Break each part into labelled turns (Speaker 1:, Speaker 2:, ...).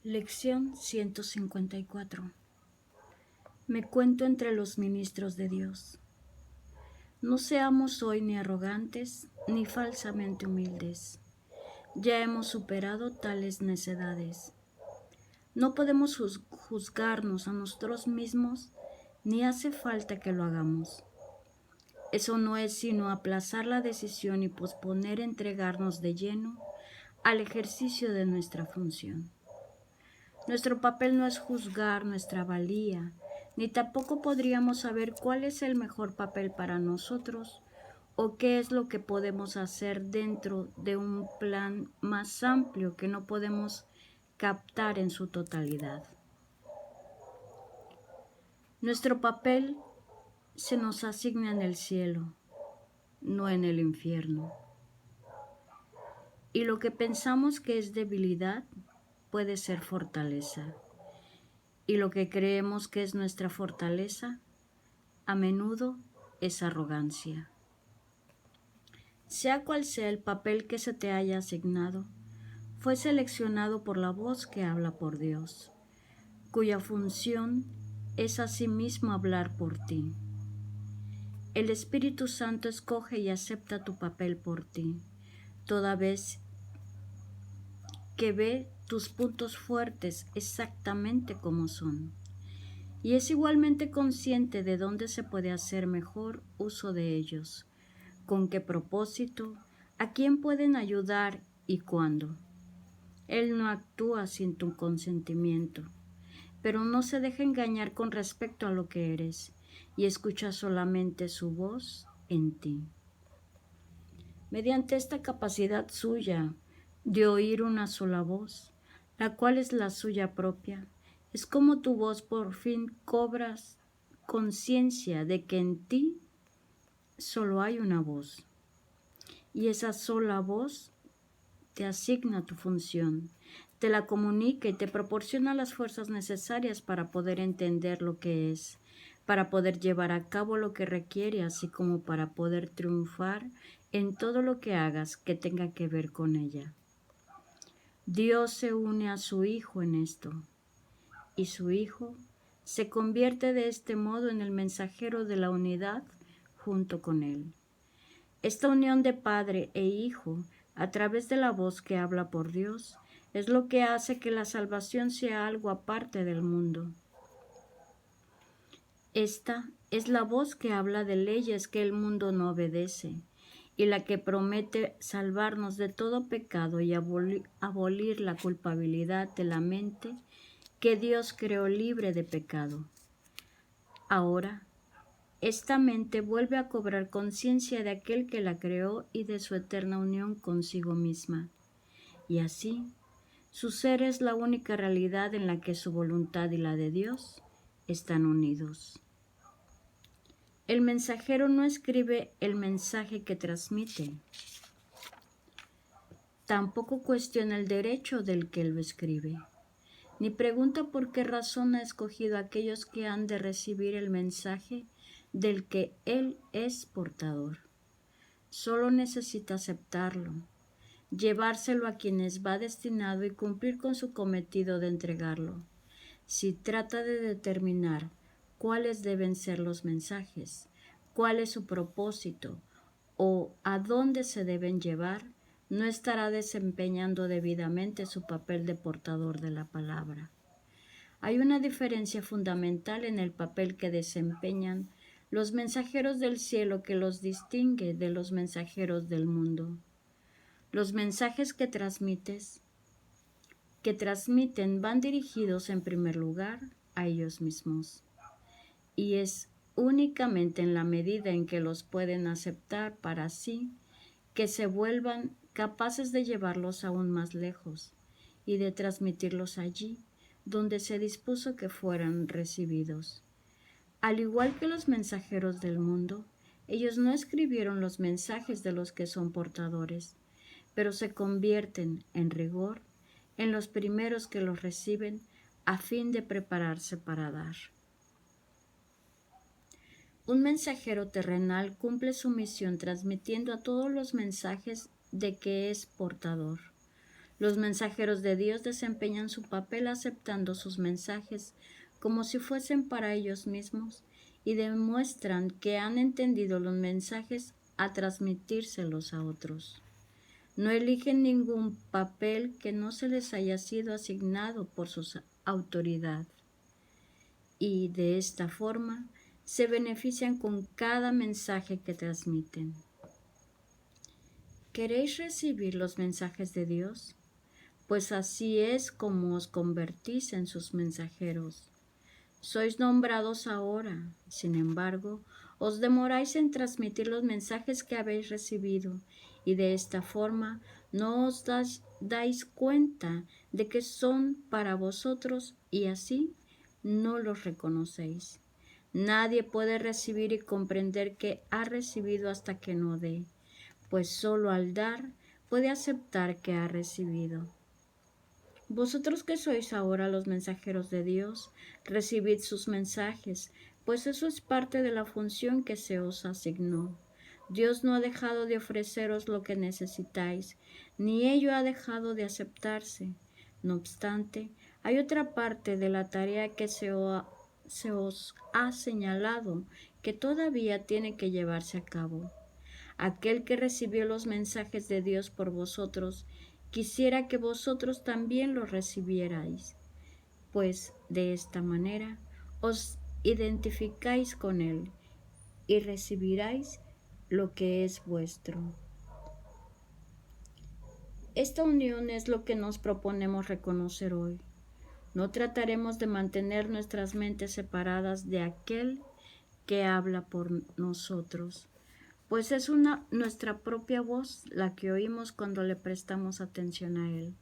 Speaker 1: Lección 154. Me cuento entre los ministros de Dios. No seamos hoy ni arrogantes ni falsamente humildes. Ya hemos superado tales necedades. No podemos juzgarnos a nosotros mismos, ni hace falta que lo hagamos. Eso no es sino aplazar la decisión y posponer entregarnos de lleno al ejercicio de nuestra función. Nuestro papel no es juzgar nuestra valía, ni tampoco podríamos saber cuál es el mejor papel para nosotros o qué es lo que podemos hacer dentro de un plan más amplio que no podemos captar en su totalidad. Nuestro papel se nos asigna en el cielo, no en el infierno. Y lo que pensamos que es debilidad puede ser fortaleza. Y lo que creemos que es nuestra fortaleza, a menudo es arrogancia. Sea cual sea el papel que se te haya asignado, fue seleccionado por la voz que habla por Dios, cuya función es asimismo hablar por ti. El Espíritu Santo escoge y acepta tu papel por ti, toda vez que ve tus puntos fuertes exactamente como son. Y es igualmente consciente de dónde se puede hacer mejor uso de ellos, con qué propósito, a quién pueden ayudar y cuándo. Él no actúa sin tu consentimiento, pero no se deja engañar con respecto a lo que eres y escucha solamente su voz en ti. Mediante esta capacidad suya de oír una sola voz, la cual es la suya propia, es como tu voz por fin cobras conciencia de que en ti solo hay una voz. Y esa sola voz te asigna tu función, te la comunica y te proporciona las fuerzas necesarias para poder entender lo que es, para poder llevar a cabo lo que requiere, así como para poder triunfar en todo lo que hagas que tenga que ver con ella. Dios se une a su Hijo en esto, y su Hijo se convierte de este modo en el mensajero de la unidad junto con él. Esta unión de Padre e Hijo, a través de la voz que habla por Dios, es lo que hace que la salvación sea algo aparte del mundo. Esta es la voz que habla de leyes que el mundo no obedece y la que promete salvarnos de todo pecado y abolir la culpabilidad de la mente que Dios creó libre de pecado. Ahora, esta mente vuelve a cobrar conciencia de aquel que la creó y de su eterna unión consigo misma. Y así, su ser es la única realidad en la que su voluntad y la de Dios están unidos. El mensajero no escribe el mensaje que transmite. Tampoco cuestiona el derecho del que lo escribe, ni pregunta por qué razón ha escogido a aquellos que han de recibir el mensaje del que él es portador. Solo necesita aceptarlo, llevárselo a quienes va destinado y cumplir con su cometido de entregarlo. Si trata de determinar cuáles deben ser los mensajes, cuál es su propósito o a dónde se deben llevar, no estará desempeñando debidamente su papel de portador de la palabra. Hay una diferencia fundamental en el papel que desempeñan los mensajeros del cielo que los distingue de los mensajeros del mundo. Los mensajes que transmiten van dirigidos en primer lugar a ellos mismos. Y es únicamente en la medida en que los pueden aceptar para sí que se vuelvan capaces de llevarlos aún más lejos y de transmitirlos allí donde se dispuso que fueran recibidos. Al igual que los mensajeros del mundo, ellos no escribieron los mensajes de los que son portadores, pero se convierten, en rigor, en los primeros que los reciben a fin de prepararse para dar. Un mensajero terrenal cumple su misión transmitiendo a todos los mensajes de que es portador. Los mensajeros de Dios desempeñan su papel aceptando sus mensajes como si fuesen para ellos mismos y demuestran que han entendido los mensajes a transmitírselos a otros. No eligen ningún papel que no se les haya sido asignado por su autoridad y de esta forma se benefician con cada mensaje que transmiten. ¿Queréis recibir los mensajes de Dios? Pues así es como os convertís en sus mensajeros. Sois nombrados ahora, sin embargo, os demoráis en transmitir los mensajes que habéis recibido, y de esta forma no os dais cuenta de que son para vosotros y así no los reconocéis. Nadie puede recibir y comprender que ha recibido hasta que no dé, pues solo al dar puede aceptar que ha recibido. Vosotros que sois ahora los mensajeros de Dios, recibid sus mensajes, pues eso es parte de la función que se os asignó. Dios no ha dejado de ofreceros lo que necesitáis, ni ello ha dejado de aceptarse. No obstante, hay otra parte de la tarea que se os ha señalado que todavía tiene que llevarse a cabo. Aquel que recibió los mensajes de Dios por vosotros, quisiera que vosotros también los recibierais, pues de esta manera os identificáis con Él y recibiráis lo que es vuestro. Esta unión es lo que nos proponemos reconocer hoy. No trataremos de mantener nuestras mentes separadas de aquel que habla por nosotros, pues es nuestra propia voz la que oímos cuando le prestamos atención a Él.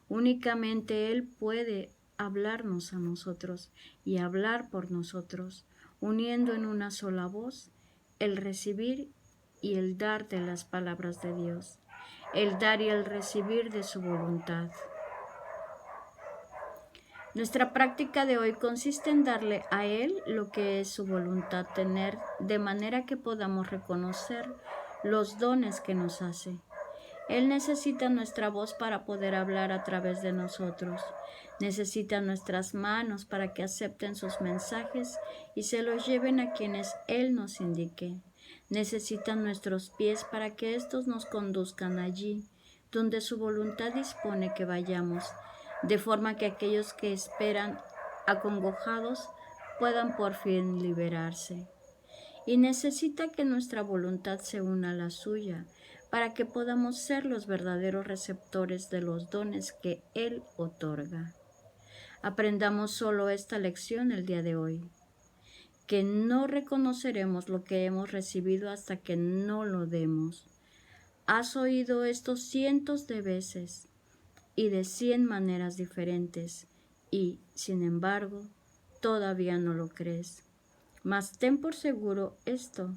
Speaker 1: Únicamente Él puede hablarnos a nosotros y hablar por nosotros, uniendo en una sola voz el recibir y el dar de las palabras de Dios, el dar y el recibir de su voluntad. Nuestra práctica de hoy consiste en darle a Él lo que es su voluntad tener, de manera que podamos reconocer los dones que nos hace. Él necesita nuestra voz para poder hablar a través de nosotros. Necesita nuestras manos para que acepten sus mensajes y se los lleven a quienes Él nos indique. Necesita nuestros pies para que éstos nos conduzcan allí, donde su voluntad dispone que vayamos, de forma que aquellos que esperan acongojados puedan por fin liberarse. Y necesita que nuestra voluntad se una a la suya, para que podamos ser los verdaderos receptores de los dones que Él otorga. Aprendamos solo esta lección el día de hoy, que no reconoceremos lo que hemos recibido hasta que no lo demos. Has oído esto cientos de veces y de 100 maneras diferentes, y, sin embargo, todavía no lo crees. Mas ten por seguro esto: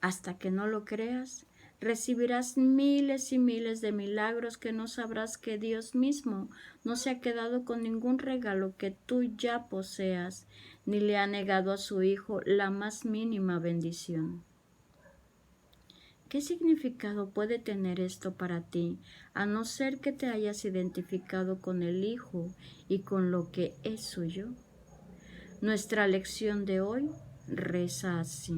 Speaker 1: hasta que no lo creas, recibirás miles y miles de milagros que no sabrás que Dios mismo no se ha quedado con ningún regalo que tú ya poseas, ni le ha negado a su Hijo la más mínima bendición. ¿Qué significado puede tener esto para ti, a no ser que te hayas identificado con el Hijo y con lo que es suyo? Nuestra lección de hoy reza así: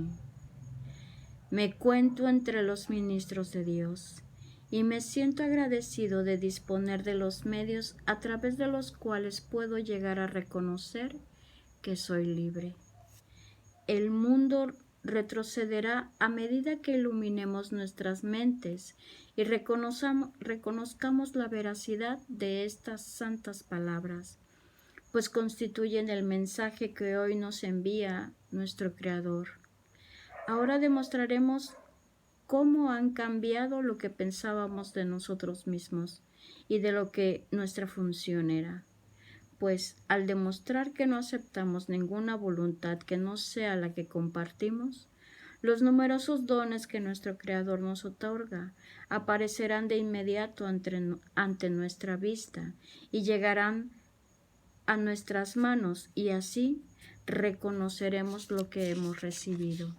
Speaker 1: me cuento entre los ministros de Dios y me siento agradecido de disponer de los medios a través de los cuales puedo llegar a reconocer que soy libre. El mundo retrocederá a medida que iluminemos nuestras mentes y reconozcamos la veracidad de estas santas palabras, pues constituyen el mensaje que hoy nos envía nuestro Creador. Ahora demostraremos cómo han cambiado lo que pensábamos de nosotros mismos y de lo que nuestra función era. Pues al demostrar que no aceptamos ninguna voluntad que no sea la que compartimos, los numerosos dones que nuestro Creador nos otorga aparecerán de inmediato ante nuestra vista y llegarán a nuestras manos, y así reconoceremos lo que hemos recibido.